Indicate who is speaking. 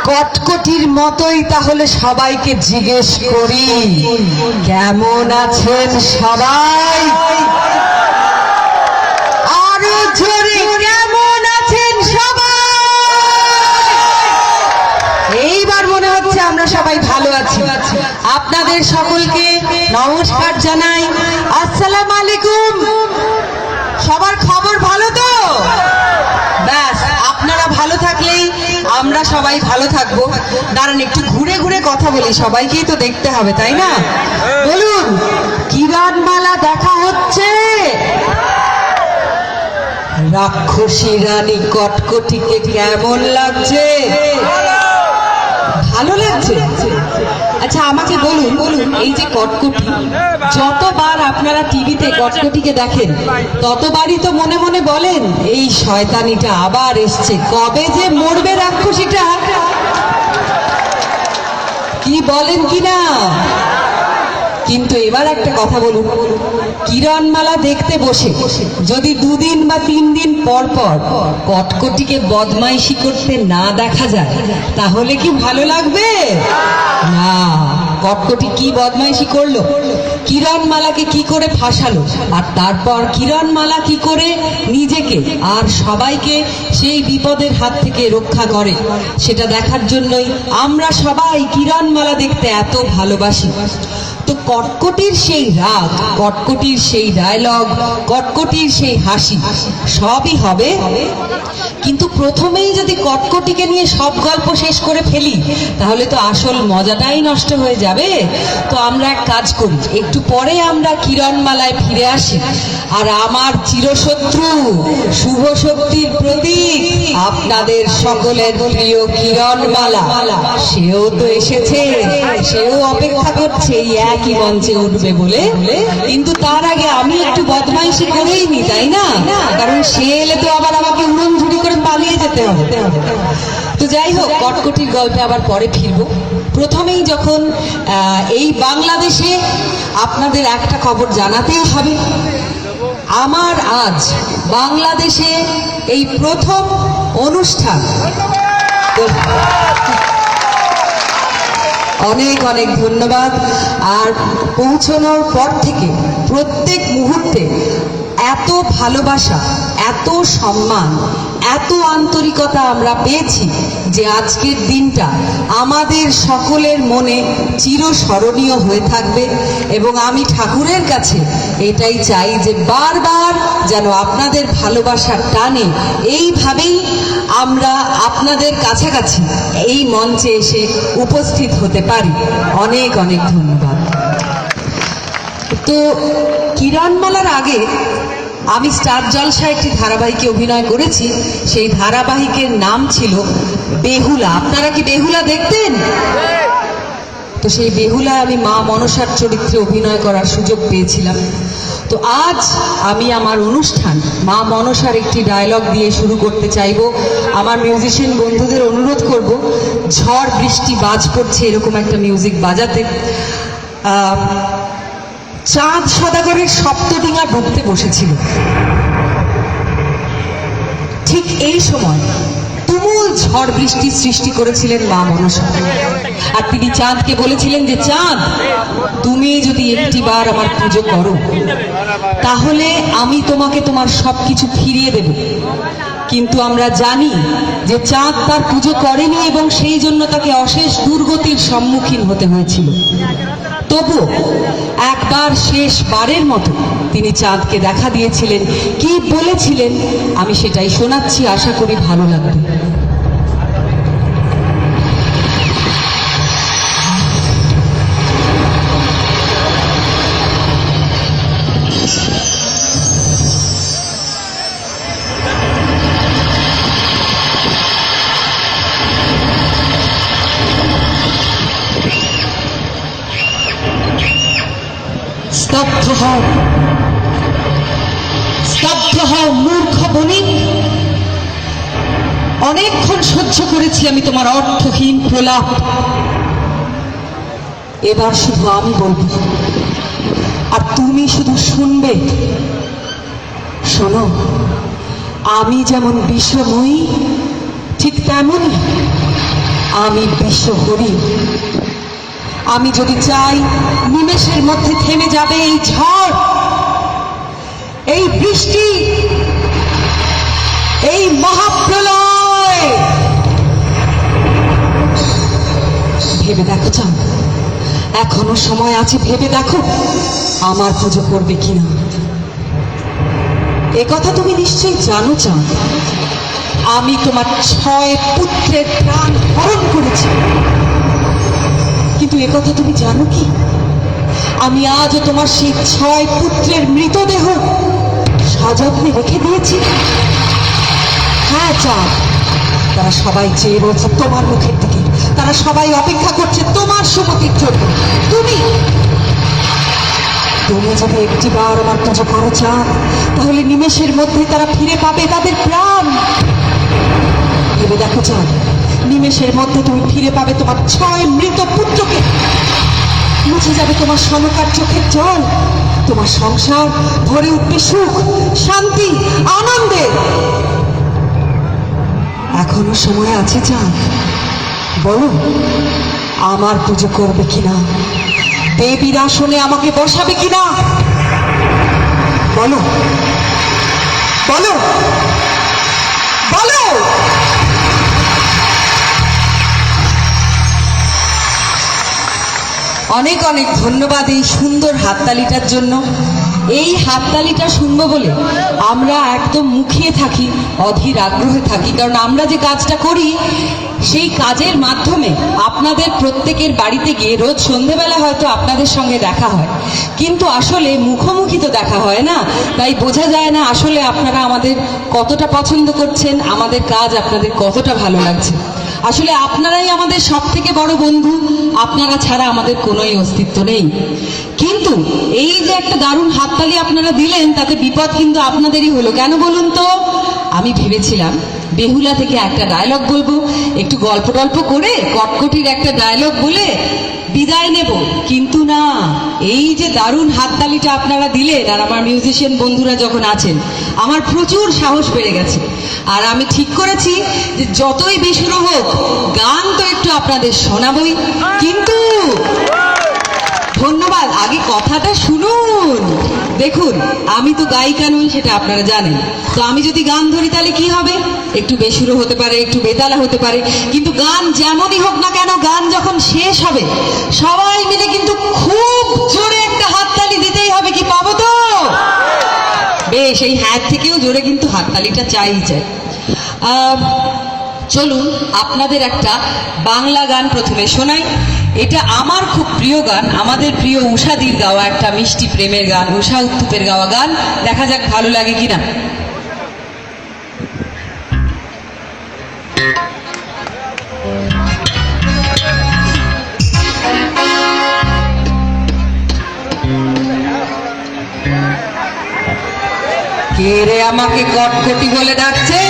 Speaker 1: কটকটির মতোই তাহলে সবাইকে জিজ্ঞেস করি, কেমন আছেন সবাই? আরো জোরে কেমন আছেন সবাই? এইবার মনে হচ্ছে আমরা সবাই ভালো আছি। আপনাদের সকলকে নমস্কার জানাই। আসসালামু আলাইকুম। সবার খবর ভালো তো? ব্যাস, আপনারা ভালো থাকলেই আমরা সবাই ভালো থাকবো। দাঁড়ান একটু ঘুরে ঘুরে কথা বলি, সবাইকেই তো দেখতে হবে, তাই না? বলুন, কিরণমালা দেখা হচ্ছে? রাক্ষসী রানী কটকটিকে কেমন লাগছে? ভালো লাগছে? আচ্ছা আমাকে বলুন, এই যে কটকটি, যতবার আপনারা টিভিতে কটকটিকে দেখেন ততবারই তো মনে মনে বলেন, এই শয়তানিটা আবার এসছে, কবে যে মরবে রাক্ষসীটা? কি বলেন কিনা? কিন্তু এবার একটা কথা বলুন, কিরণমালা দেখতে বসে যদি 2 দিন বা 3 দিন পর পর কটকটিকে বদমাইশি করতে না দেখা যায়, তাহলে কি ভালো লাগবে? না। কটকটি কি বদমাইশি করলো, কিরণমালাকে কি করে ফাঁসালো, আর তারপর কিরণমালা কি করে নিজেকে আর সবাইকে সেই বিপদের হাত থেকে রক্ষা করে, সেটা দেখার জন্যই আমরা সবাই কিরণমালা দেখতে এত ভালোবাসি। তো কটকটির সেই রাগ, কটকটির সেই ডায়লগ, কটকটির সেই হাসি সবই হবে, কিন্তু প্রথমেই যদি কটকটিকে নিয়ে সব গল্প শেষ করে ফেলি তাহলে তো আসল মজাটাই নষ্ট হয়ে যাবে। তো আমরা এক কাজ করি, একটু পরে আমরা কিরণমালায় ফিরে আসি, আর আমার চিরশত্রু শুভ শক্তির প্রতীক আপনাদের সকলের প্রিয় কিরণমালা, সেও তো এসেছে, সেও অপেক্ষা করছে এই একই মঞ্চে উঠবে বলে। কিন্তু তার আগে আমি একটু বদমাইশি করেই নি, তাই না? কারণ সে এলে তো আবার আমাকে উড়ন ঝুড়ি করে পালিয়ে যেতে হবে। তো যাই হোক, কটকটির গল্পে আবার পরে ফিরবো। প্রথমেই যখন এই বাংলাদেশে আপনাদের একটা খবর জানাতেই হবে, আমার আজ বাংলাদেশে এই প্রথম অনুষ্ঠান। অনেক অনেক ধন্যবাদ। আর পৌঁছানোর পর থেকে প্রত্যেক মুহূর্তে এত ভালোবাসা, এত সম্মান, এত আন্তরিকতা আমরা পেয়েছি যে আজকের দিনটা আমাদের সকলের মনে চিরস্মরণীয় হয়ে থাকবে। এবং আমি ঠাকুরের কাছে এটাই চাই যে বারবার যেন আপনাদের ভালোবাসার টানে এইভাবেই আমরা আপনাদের কাছাকাছি এই মঞ্চে এসে উপস্থিত হতে পারি। অনেক অনেক ধন্যবাদ। তো কিরণমালার আগে আমি স্টার জলসায় একটি ধারাবাহিকে অভিনয় করেছি। সেই ধারাবাহিকের নাম ছিল বেহুলা। আপনারা কি বেহুলা দেখতেন? তো সেই বেহুলায় আমি মা মনসার চরিত্রে অভিনয় করার সুযোগ পেয়েছিলাম। তো আজ আমি আমার অনুষ্ঠান মা মনসার একটি ডায়লগ দিয়ে শুরু করতে চাইব। আমার মিউজিশিয়ান বন্ধুদের অনুরোধ করব, ঝড় বৃষ্টি বাজ পড়ছে এরকম একটা মিউজিক বাজাতে। চাঁদ সদাগরের সপ্তডিঙা ডুবতে বসেছিল, ঠিক এই সময় তুমুল ঝড় বৃষ্টি সৃষ্টি করেছিলেন মা মনসা। আর তিনি চাঁদকে বলেছিলেন যে, চাঁদ তুমি যদি একটিবার আমার পুজো করো তাহলে আমি তোমাকে তোমার সবকিছু ফিরিয়ে দেব। কিন্তু আমরা জানি যে চাঁদ তার পুজো করেনি এবং সেই জন্য তাকে অশেষ দুর্গতির সম্মুখীন হতে হয়েছিল। তবুও একবার শেষবারের মতো তিনি চাঁদকে দেখা দিয়েছিলেন। কি বলেছিলেন আমি সেটাই শোনাচ্ছি, আশা করি ভালো লাগবে। স্তব্ধ হও, স্তব্ধ হও মূর্খ বণিক। অনেকক্ষণ সহ্য করেছি আমি তোমার অর্থহীন প্রলাপ। এবার শুধু আমি বলবো, আর তুমি শুধু শুনবে। শোনো, আমি যেমন বিষময়ী, ঠিক তেমনই আমি বিষহরি। আমি যদি চাই, নিমেষের মধ্যে থেমে যাবে এই ঝড়, এই বৃষ্টি, এই মহাপ্রলয়। ভেবে দেখো চান, এখনো সময় আছে, ভেবে দেখো আমার পুজো করবে কিনা। এ কথা তুমি নিশ্চয়ই জানো চান, আমি তোমার 6 পুত্রের প্রাণ হরণ করেছি। কিন্তু এ কথা তুমি জানো কি, আমি আজও তোমার সেই 6 পুত্রের মৃতদেহ সযত্নে রেখে দিয়েছি। হ্যাঁ চান, তারা সবাই চেয়ে রয়েছে তোমার মুখের দিকে, তারা সবাই অপেক্ষা করছে তোমার সুমতির জন্য। তুমি যদি একটিবার আমার পুজো করো চান, তাহলে নিমেষের মধ্যে তারা ফিরে পাবে তাদের প্রাণ। ভেবে দেখো চান, নিমেষের মধ্যে তুমি ফিরে পাবে তোমার 6 মৃত পুত্রকে। মুছে যাবে তোমার সমকার চোখের জল, তোমার সংসার ভরে উঠবে সুখ, শান্তি, আনন্দে। এখনো সময় আছে চান, বলো আমার পুজো করবে কিনা, দেবীর আসনে আমাকে বসাবে কিনা। বলো বলো বলো। অনেক অনেক ধন্যবাদ এই সুন্দর হাততালিটার জন্য। এই হাততালিটা শুনবো বলে আমরা একদম মুখিয়ে থাকি, অধীর আগ্রহে থাকি, কারণ আমরা যে কাজটা করি সেই কাজের মাধ্যমে আপনাদের প্রত্যেকের বাড়িতে গিয়ে রোজ সন্ধেবেলা হয়তো আপনাদের সঙ্গে দেখা হয়, কিন্তু আসলে মুখোমুখি তো দেখা হয় না, তাই বোঝা যায় না আসলে আপনারা আমাদের কতটা পছন্দ করছেন, আমাদের কাজ আপনাদের কতটা ভালো লাগছে। আসলে আপনারাই আমাদের সব থেকে বড় বন্ধু, আপনারা ছাড়া আমাদের কোনোই অস্তিত্ব নেই। কিন্তু এই যে একটা দারুণ হাততালি আপনারা দিলেন, তাতে বিপদ কিন্তু আপনাদেরই হলো। কেন বলুন তো? আমি ভেবেছিলাম বেহুলা থেকে একটা ডায়লগ বলবো, একটু গল্প টল্প করে কটকটির একটা ডায়লগ বলে বিদায় নেব, কিন্তু না, এই যে দারুণ হাততালিটা আপনারা দিলেন আর আমার মিউজিশিয়ান বন্ধুরা যখন আছেন, আমার প্রচুর সাহস বেড়ে গেছে। আর আমি ঠিক করেছি যে যতই বেসুরো হোক, গান তো একটু আপনাদের শোনাবই। কিন্তু ধন্যবাদ, আগে কথাটা শুনুন। দেখুন, আমি তো গায়িকা নই, সেটা আপনারা জানেন। তো আমি যদি গান ধরি তাহলে কি হবে? একটু বেসুরো হতে পারে, একটু বেতালা হতে পারে, কিন্তু গান যেমনই হোক না কেন, গান যখন শেষ হবে সবাই মিলে কিন্তু খুব জোরে একটা হাততালি দিতেই হবে। কি পাবো তো? বেশ, এই হ্যাঁ থেকেও জোরে কিন্তু হাততালিটা চাই। চলুন আপনাদের একটা বাংলা গান প্রথমে শোনাই। এটা আমার খুব প্রিয় গান, আমাদের প্রিয় উষাদির গাওয়া একটা মিষ্টি প্রেমের গান, উষা উত্তুপের গাওয়া গান। দেখা যাক ভালো লাগে কিনা। কে রে আমাকে কটকটি বলে ডাকছে?